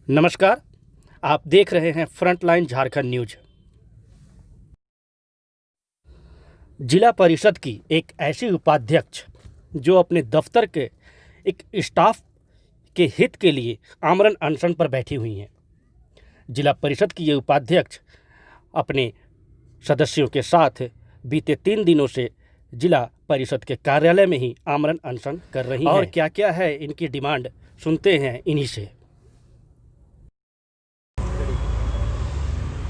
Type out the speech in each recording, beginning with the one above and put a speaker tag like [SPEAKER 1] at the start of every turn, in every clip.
[SPEAKER 1] नमस्कार। आप देख रहे हैं फ्रंटलाइन झारखंड न्यूज। जिला परिषद की एक ऐसी उपाध्यक्ष जो अपने दफ्तर के एक स्टाफ के हित के लिए आमरण अनशन पर बैठी हुई हैं। जिला परिषद की ये उपाध्यक्ष अपने सदस्यों के साथ बीते 3 दिनों से जिला परिषद के कार्यालय में ही आमरण अनशन कर रही हैं। और क्या क्या है इनकी डिमांड, सुनते हैं इन्हीं से।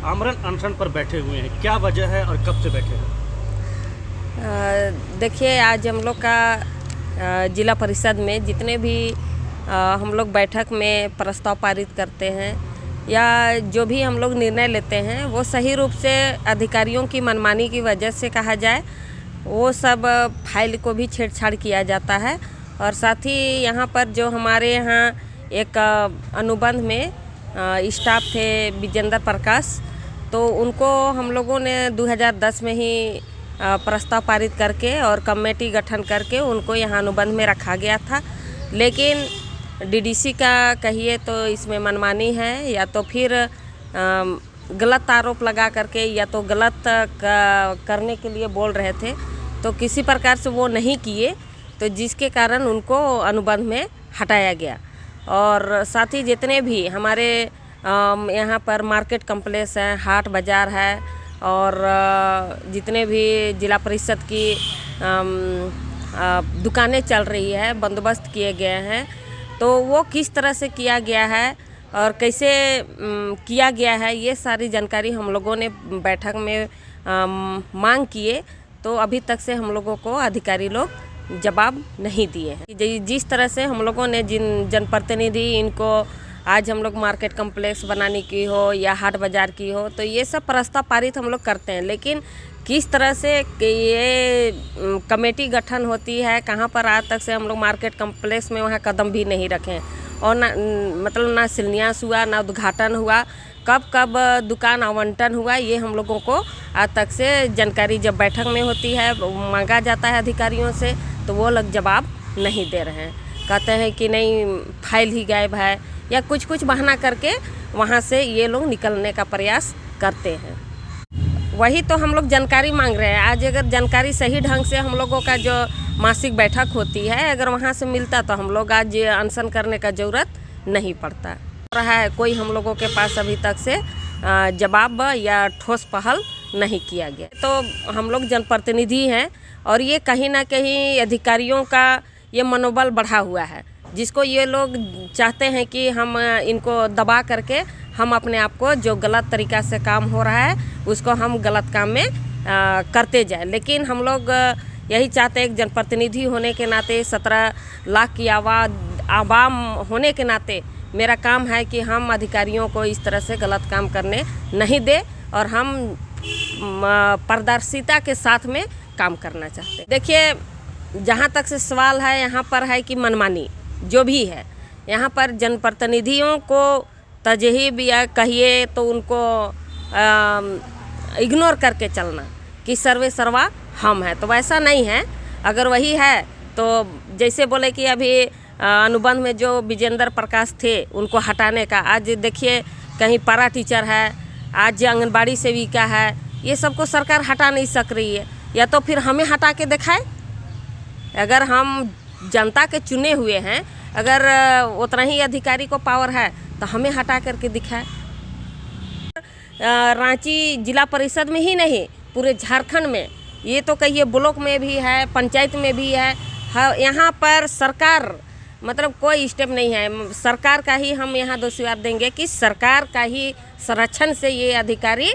[SPEAKER 1] आमरण अनशन पर बैठे हुए हैं, क्या वजह है और कब से बैठे हैं?
[SPEAKER 2] देखिए, आज हम लोग का जिला परिषद में जितने भी हम लोग बैठक में प्रस्ताव पारित करते हैं या जो भी हम लोग निर्णय लेते हैं वो सही रूप से अधिकारियों की मनमानी की वजह से कहा जाए, वो सब फाइल को भी छेड़छाड़ किया जाता है। और साथ ही यहाँ पर जो हमारे यहाँ एक अनुबंध में स्टाफ थे विजेंद्र प्रकाश, तो उनको हम लोगों ने 2010 में ही प्रस्ताव पारित करके और कमेटी गठन करके उनको यहाँ अनुबंध में रखा गया था। लेकिन डीडीसी का कहिए तो इसमें मनमानी है, या तो फिर गलत आरोप लगा करके या तो गलत करने के लिए बोल रहे थे, तो किसी प्रकार से वो नहीं किए, तो जिसके कारण उनको अनुबंध में हटाया गया। और साथ ही जितने भी हमारे यहाँ पर मार्केट कम्प्लेक्स है, हाट बाज़ार है, और जितने भी जिला परिषद की दुकानें चल रही है, बंदोबस्त किए गए हैं, तो वो किस तरह से किया गया है और कैसे किया गया है, ये सारी जानकारी हम लोगों ने बैठक में मांग किए, तो अभी तक से हम लोगों को अधिकारी लोग जवाब नहीं दिए हैं। जिस तरह से हम लोगों ने जिन जनप्रतिनिधि इनको आज हम लोग मार्केट कम्प्लेक्स बनाने की हो या हाट बाज़ार की हो, तो ये सब प्रस्ताव पारित हम लोग करते हैं, लेकिन किस तरह से ये कमेटी गठन होती है, कहाँ पर आज तक से हम लोग मार्केट कम्प्लेक्स में वहाँ कदम भी नहीं रखे, और ना मतलब ना शिलान्यास हुआ, ना उद्घाटन हुआ, कब दुकान आवंटन हुआ, ये हम लोगों को आज तक से जानकारी जब बैठक में होती है मांगा जाता है अधिकारियों से, तो वो लोग जवाब नहीं दे रहे हैं। कहते हैं कि नहीं, फाइल ही गायब है, या कुछ बहाना करके वहाँ से ये लोग निकलने का प्रयास करते हैं। वही तो हम लोग जानकारी मांग रहे हैं। आज अगर जानकारी सही ढंग से हम लोगों का जो मासिक बैठक होती है, अगर वहाँ से मिलता तो हम लोग आज अनशन करने का ज़रूरत नहीं पड़ता रहा है। कोई हम लोगों के पास अभी तक से जवाब या ठोस पहल नहीं किया गया। तो हम लोग जनप्रतिनिधि हैं और ये कहीं ना कहीं अधिकारियों का ये मनोबल बढ़ा हुआ है, जिसको ये लोग चाहते हैं कि हम इनको दबा करके हम अपने आप को जो गलत तरीक़ा से काम हो रहा है उसको हम गलत काम में करते जाए। लेकिन हम लोग यही चाहते हैं, एक जनप्रतिनिधि होने के नाते, 17 लाख की आवाम होने के नाते मेरा काम है कि हम अधिकारियों को इस तरह से गलत काम करने नहीं दे, और हम पारदर्शिता के साथ में काम करना चाहते हैं। देखिए, जहाँ तक से सवाल है यहाँ पर है कि मनमानी जो भी है, यहाँ पर जनप्रतिनिधियों को तजहीब या कहिए तो उनको इग्नोर करके चलना कि सर्वे सर्वा हम हैं, तो वैसा नहीं है। अगर वही है तो जैसे बोले कि अभी अनुबंध में जो विजेंद्र प्रकाश थे उनको हटाने का, आज देखिए कहीं पारा टीचर है, आज आंगनबाड़ी सेविका है, ये सबको सरकार हटा नहीं सक रही है। या तो फिर हमें हटा के दिखाए, अगर हम जनता के चुने हुए हैं, अगर उतना ही अधिकारी को पावर है तो हमें हटा करके दिखाए। रांची जिला परिषद में ही नहीं, पूरे झारखंड में, ये तो कहिए ब्लॉक में भी है, पंचायत में भी है, यहाँ पर सरकार मतलब कोई स्टेप नहीं है। सरकार का ही हम यहाँ दोषीवार देंगे कि सरकार का ही संरक्षण से ये अधिकारी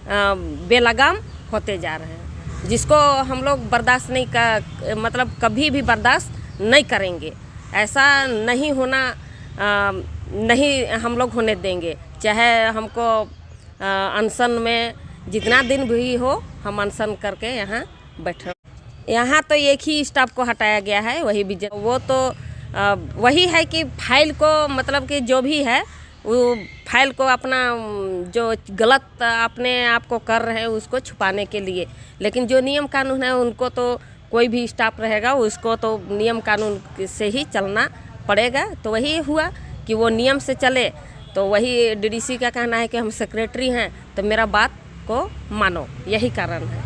[SPEAKER 2] बेलगाम होते जा रहे हैं, जिसको हम लोग बर्दाश्त नहीं कर मतलब कभी भी बर्दाश्त नहीं करेंगे। ऐसा नहीं होना नहीं हम लोग होने देंगे, चाहे हमको अनशन में जितना दिन भी हो हम अनशन करके यहाँ बैठे। यहाँ तो एक ही स्टाफ को हटाया गया है, वही विजय, वो तो वही है कि फाइल को मतलब कि जो भी है वो फाइल को अपना जो गलत अपने आप को कर रहे हैं उसको छुपाने के लिए। लेकिन जो नियम कानून है उनको तो कोई भी स्टाफ रहेगा उसको तो नियम कानून से ही चलना पड़ेगा। तो वही हुआ कि वो नियम से चले, तो वही डीडीसी का कहना है कि हम सेक्रेटरी हैं तो मेरा बात को मानो, यही कारण है।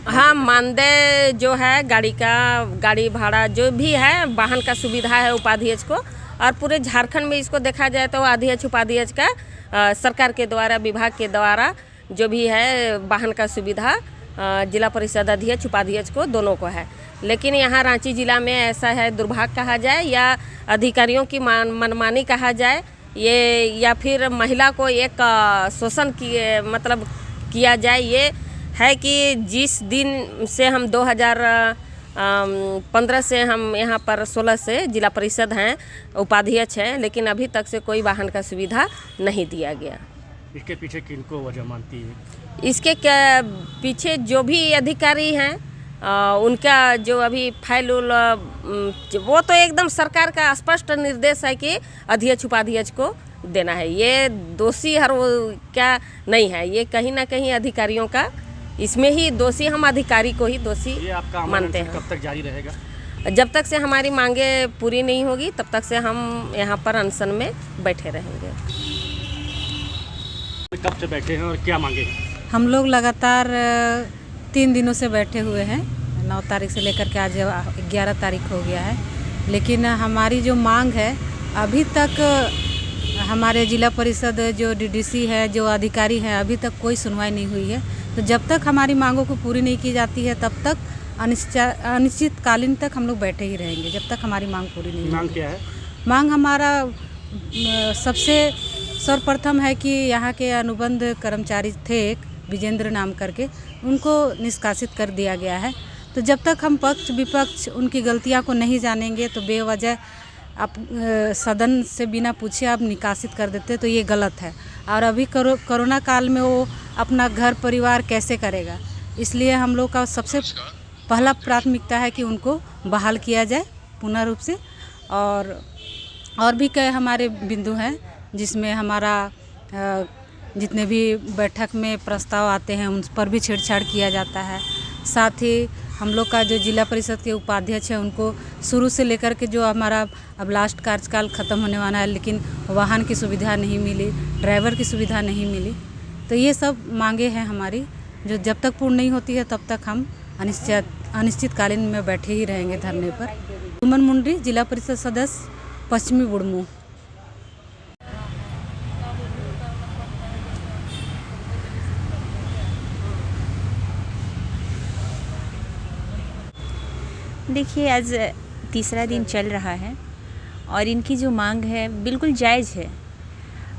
[SPEAKER 2] हाँ, मानदेय जो है गाड़ी भाड़ा जो भी है, वाहन का सुविधा है उपाध्यक्ष को, और पूरे झारखंड में इसको देखा जाए तो अध्यक्ष उपाध्यक्ष का सरकार के द्वारा, विभाग के द्वारा जो भी है वाहन का सुविधा जिला परिषद अध्यक्ष उपाध्यक्ष को दोनों को है। लेकिन यहाँ रांची जिला में ऐसा है, दुर्भाग्य कहा जाए या अधिकारियों की मनमानी कहा जाए, ये या फिर महिला को एक शोषण किया जाए। ये है कि जिस दिन से हम 2015 से हम यहाँ पर 16 से जिला परिषद हैं, उपाध्यक्ष हैं, लेकिन अभी तक से कोई वाहन का सुविधा नहीं दिया गया।
[SPEAKER 1] इसके पीछे किनको वजह मानती है?
[SPEAKER 2] इसके पीछे जो भी अधिकारी हैं उनका जो अभी फाइल वो तो एकदम सरकार का स्पष्ट निर्देश है कि अध्यक्ष उपाध्यक्ष को देना है। ये दोषी क्या नहीं है, ये कहीं ना कहीं अधिकारियों का इसमें ही दोषी, हम अधिकारी को ही दोषी मानते हैं।
[SPEAKER 1] कब तक जारी रहेगा?
[SPEAKER 2] जब तक से हमारी मांगे पूरी नहीं होगी तब तक से हम यहाँ पर अनशन में बैठे रहेंगे।
[SPEAKER 1] कब से बैठे हैं और क्या मांगे हैं?
[SPEAKER 3] हम लोग लगातार 3 दिनों से बैठे हुए हैं। 9 तारीख से लेकर के आज 11 तारीख हो गया है, लेकिन हमारी जो मांग है अभी तक हमारे जिला परिषद जो डीडीसी है, जो अधिकारी हैं, अभी तक कोई सुनवाई नहीं हुई है। तो जब तक हमारी मांगों को पूरी नहीं की जाती है तब तक अनिश्चितकालीन तक हम लोग बैठे ही रहेंगे, जब तक हमारी मांग पूरी नहीं।
[SPEAKER 1] मांग क्या है?
[SPEAKER 3] मांग हमारा सबसे सर्वप्रथम है कि यहाँ के अनुबंध कर्मचारी थे एक विजेंद्र नाम करके, उनको निष्कासित कर दिया गया है। तो जब तक हम पक्ष विपक्ष उनकी गलतियाँ को नहीं जानेंगे तो बेवजह आप सदन से बिना पूछे आप निकासित कर देते तो ये गलत है। और अभी कोरोना काल में वो अपना घर परिवार कैसे करेगा, इसलिए हम लोग का सबसे पहला प्राथमिकता है कि उनको बहाल किया जाए पूर्ण रूप से। और भी कई हमारे बिंदु हैं जिसमें हमारा जितने भी बैठक में प्रस्ताव आते हैं उन पर भी छेड़छाड़ किया जाता है। साथ ही हम लोग का जो जिला परिषद के उपाध्यक्ष है उनको शुरू से लेकर के जो हमारा अब लास्ट कार्यकाल ख़त्म होने वाला है, लेकिन वाहन की सुविधा नहीं मिली, ड्राइवर की सुविधा नहीं मिली। तो ये सब मांगे हैं हमारी, जो जब तक पूर्ण नहीं होती है तब तक हम अनिश्चितकालीन में बैठे ही रहेंगे धरने पर। सुमन मुंडी, जिला परिषद सदस्य, पश्चिमी बुड़मू।
[SPEAKER 4] देखिए, आज तीसरा दिन चल रहा है और इनकी जो मांग है बिल्कुल जायज़ है।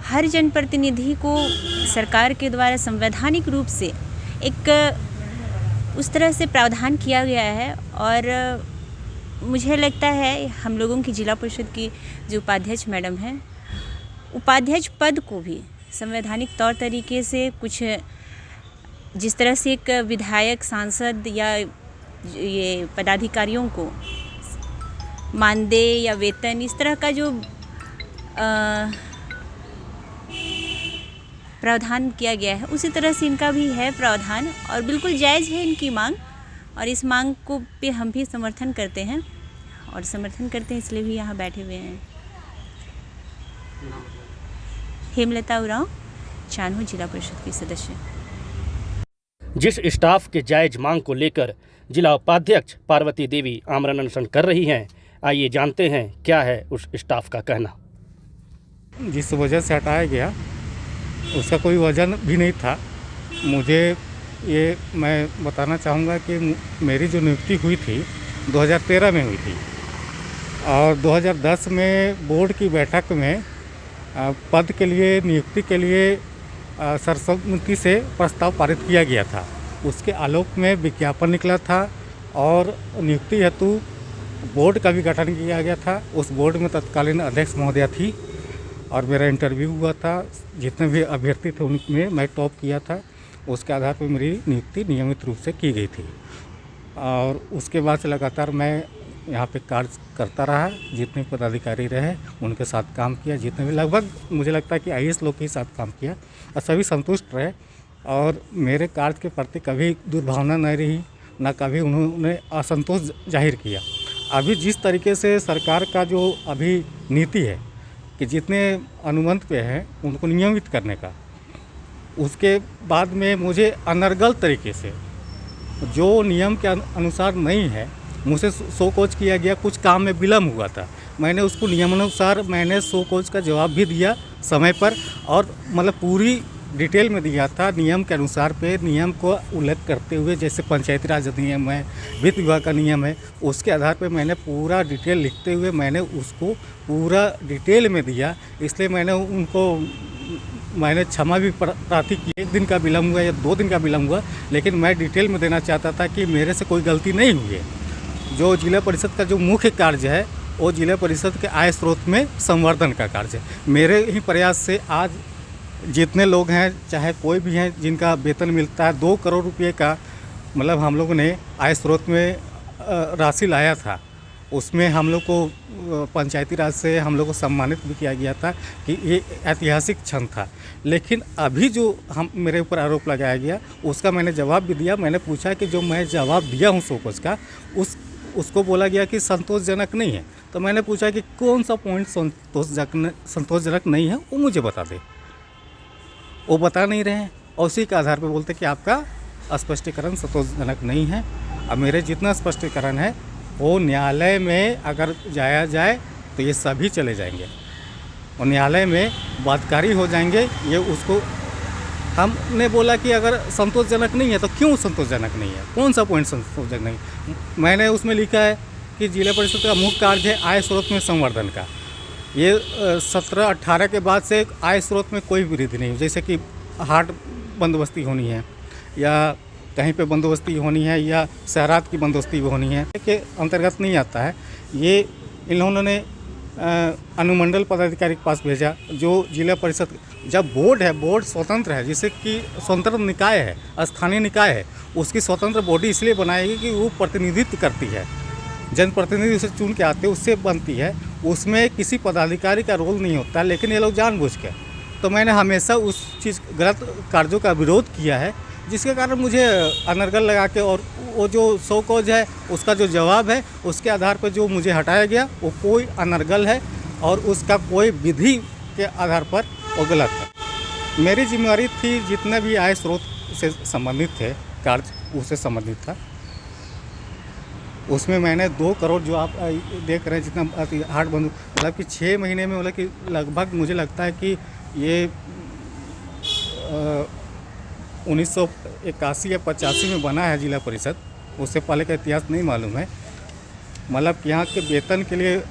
[SPEAKER 4] हर जनप्रतिनिधि को सरकार के द्वारा संवैधानिक रूप से एक उस तरह से प्रावधान किया गया है, और मुझे लगता है हम लोगों की जिला परिषद की जो उपाध्यक्ष मैडम हैं, उपाध्यक्ष पद को भी संवैधानिक तौर तरीके से कुछ जिस तरह से एक विधायक, सांसद या ये पदाधिकारियों को मानदेय या वेतन इस तरह का जो प्रावधान किया गया है, उसी तरह से इनका भी है प्रावधान, और बिल्कुल जायज़ है इनकी मांग। और इस मांग को पे हम भी समर्थन करते हैं इसलिए भी यहाँ बैठे हुए हैं। हेमलता उरांव, चान्हो, जिला परिषद की सदस्य।
[SPEAKER 1] जिस स्टाफ के जायज मांग को लेकर जिला उपाध्यक्ष पार्वती देवी आमरण अनशन कर रही हैं, आइए जानते हैं क्या है उस स्टाफ का कहना।
[SPEAKER 5] जिस वजह से हटाया गया उसका कोई वजह भी नहीं था। मैं बताना चाहूँगा कि मेरी जो नियुक्ति हुई थी 2013 में हुई थी, और 2010 में बोर्ड की बैठक में पद के लिए, नियुक्ति के लिए सर्वसम्मति से प्रस्ताव पारित किया गया था। उसके आलोक में विज्ञापन निकला था और नियुक्ति हेतु बोर्ड का भी गठन किया गया था। उस बोर्ड में तत्कालीन अध्यक्ष महोदया थी और मेरा इंटरव्यू हुआ था। जितने भी अभ्यर्थी थे उनमें मैं टॉप किया था। उसके आधार पर मेरी नियुक्ति नियमित रूप से की गई थी, और उसके बाद से लगातार मैं यहाँ पे कार्य करता रहा। जितने पदाधिकारी रहे उनके साथ काम किया, जितने भी लगभग मुझे लगता है कि IAS लोग के साथ काम किया, और सभी संतुष्ट रहे। और मेरे कार्य के प्रति कभी दुर्भावना नहीं रही, ना कभी उन्होंने असंतोष जाहिर किया। अभी जिस तरीके से सरकार का जो अभी नीति है कि जितने अनुबंध पे हैं उनको नियमित करने का। उसके बाद में मुझे अनर्गल तरीके से जो नियम के अनुसार नहीं है मुझसे शो कॉज किया गया। कुछ काम में विलम्ब हुआ था, मैंने उसको नियमानुसार मैंने शो कॉज का जवाब भी दिया समय पर, और मतलब पूरी डिटेल में दिया था नियम के अनुसार पे, नियम को उल्लेख करते हुए, जैसे पंचायती राज अधिनियम है, वित्त विभाग का नियम है, उसके आधार पे मैंने पूरा डिटेल लिखते हुए मैंने उसको पूरा डिटेल में दिया। इसलिए मैंने क्षमा भी प्रार्थी की। 1 दिन का विलम्ब हुआ या 2 दिन का विलम्ब हुआ, लेकिन मैं डिटेल में देना चाहता था कि मेरे से कोई गलती नहीं हुई है। जो जिला परिषद का जो मुख्य कार्य है वो जिला परिषद के आय स्रोत में संवर्धन का कार्य है। मेरे ही प्रयास से आज जितने लोग हैं, चाहे कोई भी हैं, जिनका वेतन मिलता है 2 करोड़ रुपये का, मतलब हम लोगों ने आय स्रोत में राशि लाया था। उसमें हम लोग को पंचायती राज से हम लोग को सम्मानित भी किया गया था कि ये ऐतिहासिक क्षण था। लेकिन अभी जो मेरे ऊपर आरोप लगाया गया उसका मैंने जवाब भी दिया। मैंने पूछा कि जो मैं जवाब दिया हूँ शोकॉज का, उसको बोला गया कि संतोषजनक नहीं है। तो मैंने पूछा कि कौन सा पॉइंट संतोषजनक नहीं है, वो मुझे बता दे। वो बता नहीं रहे हैं, और उसी के आधार पर बोलते कि आपका स्पष्टीकरण संतोषजनक नहीं है। अब मेरे जितना स्पष्टीकरण है वो न्यायालय में अगर जाया जाए तो ये सभी चले जाएंगे और न्यायालय में बाध्यकारी हो जाएंगे। ये उसको हमने बोला कि अगर संतोषजनक नहीं है तो क्यों संतोषजनक नहीं है, कौन सा पॉइंट संतोषजनक नहीं। मैंने उसमें लिखा है कि जिला परिषद का मुख्य कार्य है आय स्रोत में संवर्धन का। ये 17-18 के बाद से आय स्रोत में कोई वृद्धि नहीं, जैसे कि हाट बंदोबस्ती होनी है या कहीं पे बंदोबस्ती होनी है या शहरात की बंदोबस्ती होनी है, के अंतर्गत नहीं आता है। ये इन लोगों ने अनुमंडल पदाधिकारी के पास भेजा। जो जिला परिषद, जब बोर्ड है, बोर्ड स्वतंत्र है, जिससे कि स्वतंत्र निकाय है, स्थानीय निकाय है, उसकी स्वतंत्र बॉडी इसलिए बनाएगी कि वो प्रतिनिधित्व करती है, जनप्रतिनिधि उसे चुन के आते उससे बनती है, उसमें किसी पदाधिकारी का रोल नहीं होता। लेकिन ये लोग जानबूझ के, तो मैंने हमेशा उस चीज़ गलत कार्यों का विरोध किया है, जिसके कारण मुझे अनर्गल लगा के, और वो जो शो कॉज है उसका जो जवाब है उसके आधार पर जो मुझे हटाया गया वो कोई अनर्गल है और उसका कोई विधि के आधार पर वो गलत है। मेरी जिम्मेवारी थी जितने भी आय स्रोत से संबंधित थे कार्य, उससे संबंधित था। उसमें मैंने 2 करोड़ जो आप देख रहे हैं, जितना हाट बंद, मतलब कि 6 महीने में, मतलब कि लगभग मुझे लगता है कि ये 1981 या 85 में बना है जिला परिषद, उससे पहले का इतिहास नहीं मालूम है। मतलब कि यहाँ के वेतन के लिए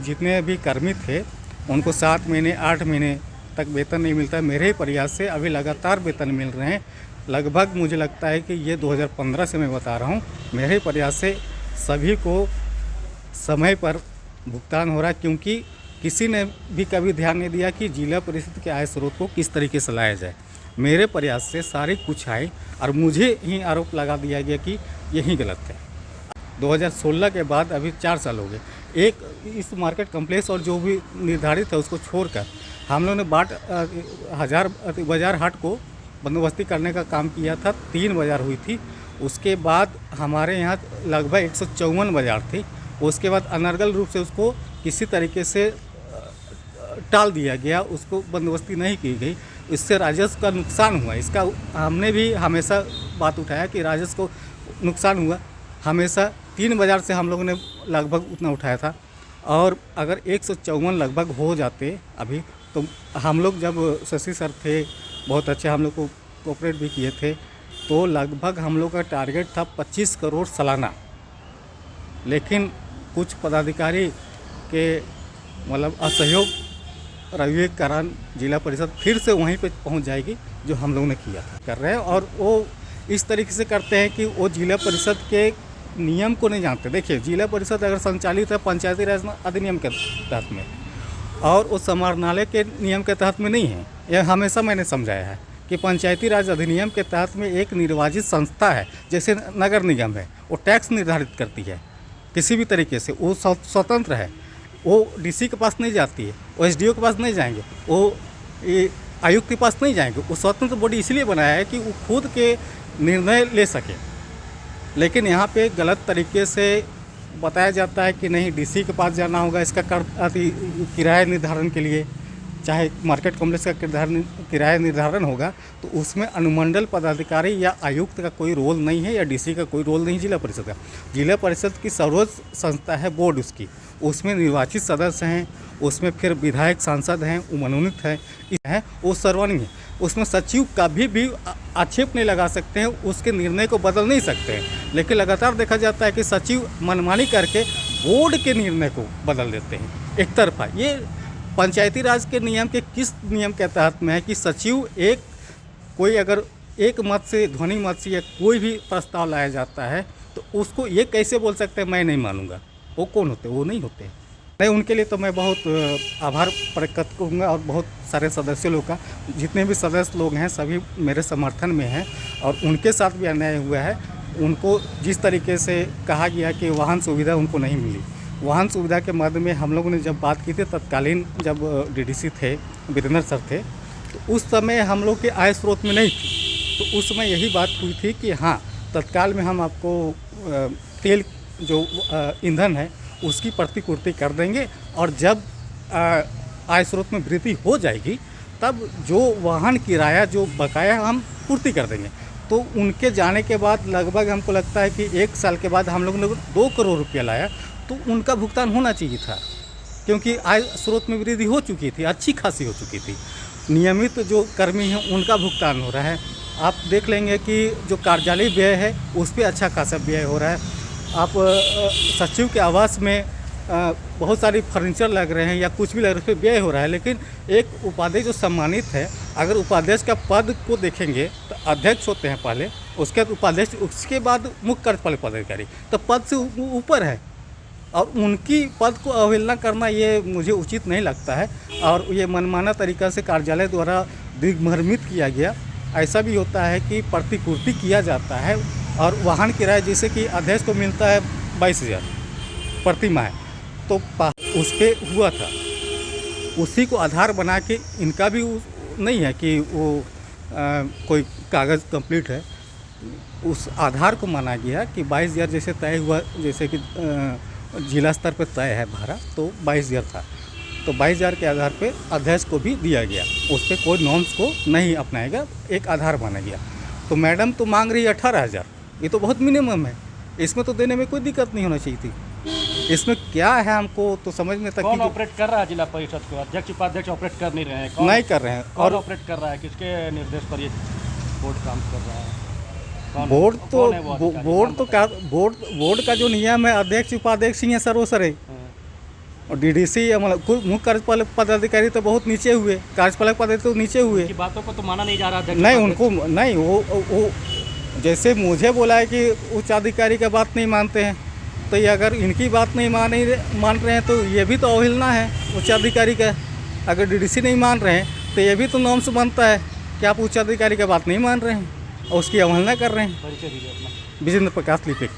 [SPEAKER 5] जितने भी कर्मी थे उनको 7 महीने 8 महीने तक वेतन नहीं मिलता है। मेरे ही प्रयास से अभी लगातार वेतन मिल रहे हैं। लगभग मुझे लगता है कि ये 2015 से मैं बता रहा हूँ, मेरे ही प्रयास से सभी को समय पर भुगतान हो रहा है, क्योंकि किसी ने भी कभी ध्यान नहीं दिया कि जिला परिषद के आय स्रोत को किस तरीके से लाया जाए। मेरे प्रयास से सारी कुछ आए और मुझे ही आरोप लगा दिया गया कि यही गलत है। 2016 के बाद अभी 4 साल हो गए। एक इस मार्केट कम्प्लेक्स और जो भी निर्धारित है उसको छोड़कर हम लोगों ने बाजार हाट को बंदोबस्ती करने का काम किया था। 3 बाजार हुई थी। उसके बाद हमारे यहाँ लगभग 154 बाजार थी। उसके बाद अनर्गल रूप से उसको किसी तरीके से टाल दिया गया, उसको बंदोबस्ती नहीं की गई। इससे राजस्व का नुकसान हुआ। इसका हमने भी हमेशा बात उठाया कि राजस्व को नुकसान हुआ। हमेशा 3 बाजार से हम लोगों ने लगभग उतना उठाया था, और अगर 154 लगभग हो जाते अभी, तो हम लोग जब शशि सर थे बहुत अच्छे, हम लोग को कोऑपरेट भी किए थे, तो लगभग हम लोग का टारगेट था 25 करोड़ सालाना। लेकिन कुछ पदाधिकारी के मतलब असहयोग रवैये के कारण जिला परिषद फिर से वहीं पे पहुंच जाएगी जो हम लोगों ने किया था, कर रहे हैं। और वो इस तरीके से करते हैं कि वो जिला परिषद के नियम को नहीं जानते। देखिए, जिला परिषद अगर संचालित है पंचायती राज अधिनियम के तहत में, और वो समाहरणालय के नियम के तहत में नहीं है। यह हमेशा मैंने समझाया है कि पंचायती राज अधिनियम के तहत में एक निर्वाचित संस्था है, जैसे नगर निगम है, वो टैक्स निर्धारित करती है किसी भी तरीके से, वो स्वतंत्र है। वो डीसी के पास नहीं जाती है, वो एसडीओ के पास नहीं जाएंगे, वो आयुक्त के पास नहीं जाएंगे। वो स्वतंत्र बॉडी इसलिए बनाया है कि वो खुद के निर्णय ले सके। लेकिन यहाँ पे गलत तरीके से बताया जाता है कि नहीं डीसी के पास जाना होगा इसका किराया निर्धारण के लिए, चाहे मार्केट कॉम्प्लेक्स का किराया निर्धारण होगा, तो उसमें अनुमंडल पदाधिकारी या आयुक्त का कोई रोल नहीं है या डीसी का कोई रोल नहीं, जिला परिषद का। जिला परिषद की सर्वोच्च संस्था है बोर्ड उसकी, उसमें निर्वाचित सदस्य हैं, उसमें फिर विधायक सांसद हैं, मनोनीत हैं, वो सर्वोच्च है। उसमें सचिव का भी आक्षेप नहीं लगा सकते हैं, उसके निर्णय को बदल नहीं सकते हैं, लेकिन लगातार देखा जाता है कि सचिव मनमानी करके बोर्ड के निर्णय को बदल देते हैं एक तरफा। ये पंचायती राज के नियम के किस नियम के तहत में है कि सचिव कोई अगर एक मत से, ध्वनि मत से या कोई भी प्रस्ताव लाया जाता है तो उसको ये कैसे बोल सकते हैं मैं नहीं मानूंगा? वो कौन होते? वो नहीं होते। नहीं, उनके लिए तो मैं बहुत आभार प्रकट करूँगा और बहुत सारे सदस्य लोग का, जितने भी सदस्य लोग हैं सभी मेरे समर्थन में हैं और उनके साथ भी अन्याय हुआ है। उनको जिस तरीके से कहा गया कि वाहन सुविधा उनको नहीं मिली, वाहन सुविधा के मद में हम लोगों ने जब बात की थी, तत्कालीन जब डीडीसी थे वीरेंद्र सर थे, तो उस समय हम लोग के आय स्रोत में नहीं थी, तो उस समय यही बात हुई थी कि हाँ तत्काल में हम आपको तेल जो ईंधन है उसकी प्रतिपूर्ति कर देंगे और जब आय स्रोत में वृद्धि हो जाएगी तब जो वाहन किराया जो बकाया हम पूर्ति कर देंगे। तो उनके जाने के बाद लगभग हमको लगता है कि 1 साल के बाद हम लोगों ने 2 करोड़ रुपया लाया, तो उनका भुगतान होना चाहिए था क्योंकि आय स्रोत में वृद्धि हो चुकी थी, अच्छी खासी हो चुकी थी। नियमित जो कर्मी हैं उनका भुगतान हो रहा है। आप देख लेंगे कि जो कार्यालय व्यय है उस पर अच्छा खासा व्यय हो रहा है। आप सचिव के आवास में बहुत सारी फर्नीचर लग रहे हैं या कुछ भी लग रहा है, उस पर व्यय हो रहा है। लेकिन एक उपाध्यक्ष जो सम्मानित है, अगर उपाध्यक्ष का पद को देखेंगे तो अध्यक्ष होते हैं पहले, उसके बाद उपाध्यक्ष, उसके बाद मुख्य कार्यपालक पदाधिकारी, तो पद से ऊपर है और उनकी पद को अवहेलना करना ये मुझे उचित नहीं लगता है और ये मनमाना तरीक़ा से कार्यालय द्वारा दिग्भ्रमित किया गया। ऐसा भी होता है कि प्रतिपूर्ति किया जाता है और वाहन किराया जैसे कि अध्यक्ष को मिलता है 22,000 प्रति माह, तो उस पर हुआ था, उसी को आधार बना के इनका भी नहीं है कि वो कोई कागज़ कंप्लीट है, उस आधार को माना गया कि 22,000 जैसे तय हुआ, जैसे कि जिला स्तर पर तय है भाड़ा, तो 22,000 था, तो 22,000 के आधार पे अध्यक्ष को भी दिया गया, उस पर कोई नॉर्म्स को नहीं अपनाएगा, एक आधार माना गया। तो मैडम तो मांग रही है 18,000, ये तो बहुत मिनिमम है, इसमें तो देने में कोई दिक्कत नहीं होना चाहिए थी। इसमें क्या है हमको तो समझ में तक
[SPEAKER 1] कौन ऑपरेट कर रहा है जिला परिषद को? अध्यक्ष उपाध्यक्ष ऑपरेट कर नहीं रहे हैं?
[SPEAKER 5] नहीं कर रहे हैं।
[SPEAKER 1] और ऑपरेट कर रहा है, किसके निर्देश पर ये बोर्ड काम कर रहा है?
[SPEAKER 5] बोर्ड का जो नियम है अध्यक्ष उपाध्यक्ष ही है सर्वोसरे, और डीडीसी मतलब मुख्य कार्यपालक पदाधिकारी तो बहुत नीचे हुए, कार्यपालक पदाधिकारी तो नीचे हुए।
[SPEAKER 1] बातों को तो माना नहीं जा रहा।
[SPEAKER 5] नहीं, उनको नहीं, वो जैसे मुझे बोला है कि उच्च अधिकारी का बात नहीं मानते हैं, तो ये अगर इनकी बात नहीं मान रहे हैं तो ये भी तो अवहेलना है उच्च अधिकारी का। अगर डीडीसी नहीं मान रहे हैं तो ये भी तो नॉर्म्स बनता है कि आप उच्च अधिकारी का बात नहीं मान रहे हैं और उसकी अवहेलना कर रहे हैं।
[SPEAKER 1] परिचय दीजिए अपना।
[SPEAKER 5] विजेंद्र प्रकाश लिपिक।